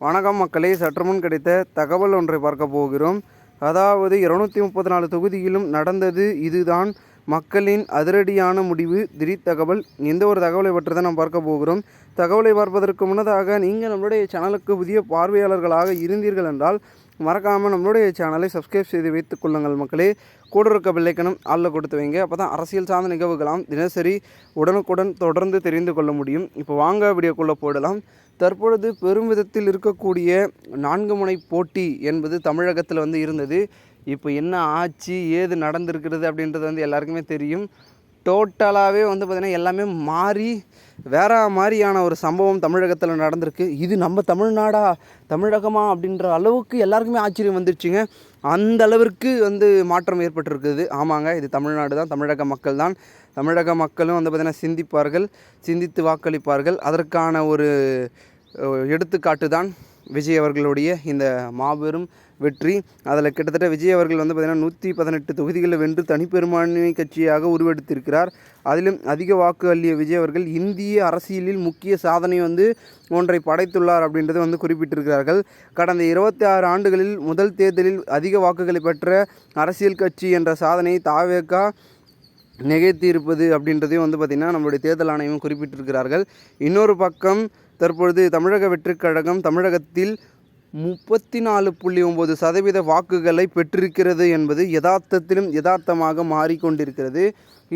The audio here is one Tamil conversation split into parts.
வணக்கம் மக்களே, சற்று முன் கிடைத்த தகவல் ஒன்றை பார்க்க போகிறோம். அதாவது 234 தொகுதியிலும் நடந்தது இதுதான். மக்களின் அதிரடியான முடிவு, திடீர் தகவல். எந்த ஒரு தகவலை பற்றி தான் நாம் பார்க்க போகிறோம். தகவலை பார்ப்பதற்கு முன்னதாக நீங்கள் நம்மளுடைய சேனலுக்கு புதிய பார்வையாளர்களாக இருந்தீர்கள் என்றால் மறக்காமல் நம்மளுடைய சேனலை சப்ஸ்கிரைப் செய்து வைத்துக் கொள்ளுங்கள் மக்களே. கூட இருக்க பெல்லைக்கனும் ஆளில் கொடுத்து வைங்க. அப்போ தான் அரசியல் சார்ந்த நிகழ்வுகளாம் தினசரி உடனுக்குடன் தொடர்ந்து தெரிந்து கொள்ள முடியும். இப்போ வாங்க வீடியோக்குள்ளே போடலாம். தற்பொழுது பெருமிதத்தில் இருக்கக்கூடிய 4 முனை போட்டி என்பது தமிழகத்தில் இருந்தது. இப்போ என்ன ஆச்சு, ஏது நடந்திருக்கிறது அப்படின்றது எல்லாருக்குமே தெரியும். டோட்டலாகவே பார்த்திங்கன்னா எல்லாமே மாறி வேற மாதிரியான ஒரு சம்பவம் தமிழகத்தில் நடந்திருக்கு. இது நம்ம தமிழ்நாடா, தமிழகமா அப்படின்ற அளவுக்கு எல்லாருக்குமே ஆச்சரியம் வந்துருச்சுங்க. அந்த அளவிற்கு மாற்றம் ஏற்பட்டிருக்குது. ஆமாங்க, இது தமிழ்நாடு தான், தமிழக மக்கள் தான். தமிழக மக்களும் பார்த்திங்கன்னா சிந்திப்பார்கள், சிந்தித்து வாக்களிப்பார்கள். அதற்கான ஒரு எடுத்துக்காட்டு தான் விஜய் அவர்களுடைய இந்த மாபெரும் வெற்றி. அதில் கிட்டத்தட்ட விஜய் அவர்கள் பார்த்திங்கன்னா 118 தொகுதிகளில் வென்று தனிப்பெரும்பான்மை கட்சியாக உருவெடுத்திருக்கிறார். அதிலும் அதிக வாக்கு அள்ளிய விஜய் அவர்கள் இந்திய அரசியலில் முக்கிய சாதனை ஒன்றை படைத்துள்ளார் அப்படின்றது குறிப்பிட்டிருக்கிறார்கள். கடந்த 26 ஆண்டுகளில் முதல் தேர்தலில் அதிக வாக்குகளை பெற்ற அரசியல் கட்சி என்ற சாதனையை தாவேகா நிகழ்த்தி இருப்பது அப்படின்றதையும் பார்த்திங்கன்னா நம்மளுடைய தேர்தல் ஆணையம் குறிப்பிட்டிருக்கிறார்கள். இன்னொரு பக்கம் தற்பொழுது தமிழக வெற்றிக் கழகம் தமிழகத்தில் 34.9% வாக்குகளை பெற்றிருக்கிறது என்பது யதார்த்தமாக மாறிக்கொண்டிருக்கிறது.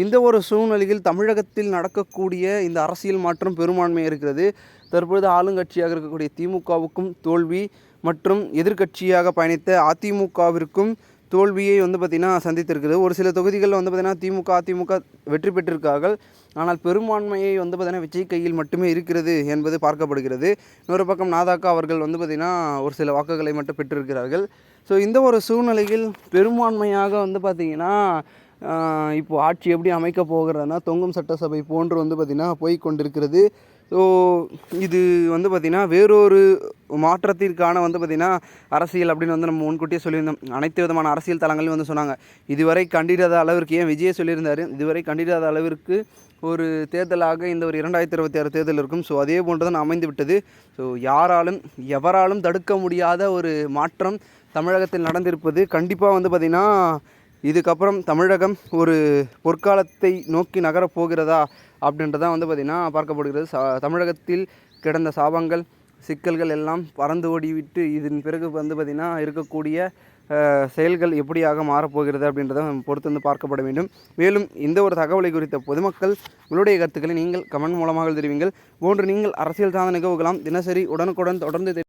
இந்த ஒரு சூழ்நிலையில் தமிழகத்தில் நடக்கக்கூடிய இந்த அரசியல் மாற்றம் பெரும்பான்மை இருக்கிறது. தற்பொழுது ஆளுங்கட்சியாக இருக்கக்கூடிய திமுகவுக்கும் தோல்வி மற்றும் எதிர்க்கட்சியாக பயணித்த அதிமுகவிற்கும் தோல்வியை பார்த்திங்கன்னா சந்தித்திருக்கிறது. ஒரு சில தொகுதிகளில் பார்த்திங்கன்னா அதிமுக வெற்றி பெற்றிருக்கார்கள். ஆனால் பெரும்பான்மையை பார்த்திங்கன்னா விஜய் கையில் மட்டுமே இருக்கிறது என்பது பார்க்கப்படுகிறது. இன்னொரு பக்கம் நாதாக்கா அவர்கள் பார்த்திங்கன்னா ஒரு சில வாக்குகளை மட்டும் பெற்றிருக்கிறார்கள். ஸோ இந்த ஒரு சூழ்நிலையில் பெரும்பான்மையாக பார்த்திங்கன்னா இப்போது ஆட்சி எப்படி அமைக்க போகிறதுனா தொங்கும் சட்டசபை போன்று பார்த்திங்கன்னா போய் கொண்டிருக்கிறது. ஸோ இது பார்த்திங்கன்னா வேறொரு மாற்றத்திற்கான பார்த்திங்கன்னா அரசியல் அப்படின்னு நம்ம முன்கூட்டியே சொல்லியிருந்தோம். அனைத்து விதமான அரசியல் தளங்களையும் சொன்னாங்க. இதுவரை கண்டிடாத அளவிற்கு, ஏன் விஜயை சொல்லியிருந்தார், இதுவரை கண்டிடாத அளவிற்கு ஒரு தேர்தலாக இந்த ஒரு 2026 தேர்தல் இருக்கும். ஸோ அதே போன்று தான் அமைந்து விட்டது. ஸோ எவராலும் தடுக்க முடியாத ஒரு மாற்றம் தமிழகத்தில் நடந்திருப்பது. கண்டிப்பாக பார்த்திங்கன்னா இதுக்கப்புறம் தமிழகம் ஒரு பொற்காலத்தை நோக்கி நகரப் போகிறதா அப்படின்றதான் பார்த்திங்கன்னா பார்க்கப்படுகிறது. தமிழகத்தில் கிடந்த சாபங்கள், சிக்கல்கள் எல்லாம் பறந்து ஓடிவிட்டு இதன் பிறகு பார்த்திங்கன்னா இருக்கக்கூடிய செயல்கள் எப்படியாக மாறப்போகிறது அப்படின்றத பொறுத்து பார்க்கப்பட வேண்டும். மேலும் இந்த ஒரு தகவலை குறித்த பொதுமக்கள் உங்களுடைய கருத்துக்களை நீங்கள் கமெண்ட் மூலமாக தெரிவிங்கள். போன்று நீங்கள் அரசியல் சார்ந்த நிகழ்வுகளாம் தினசரி உடனுக்குடன் தொடர்ந்து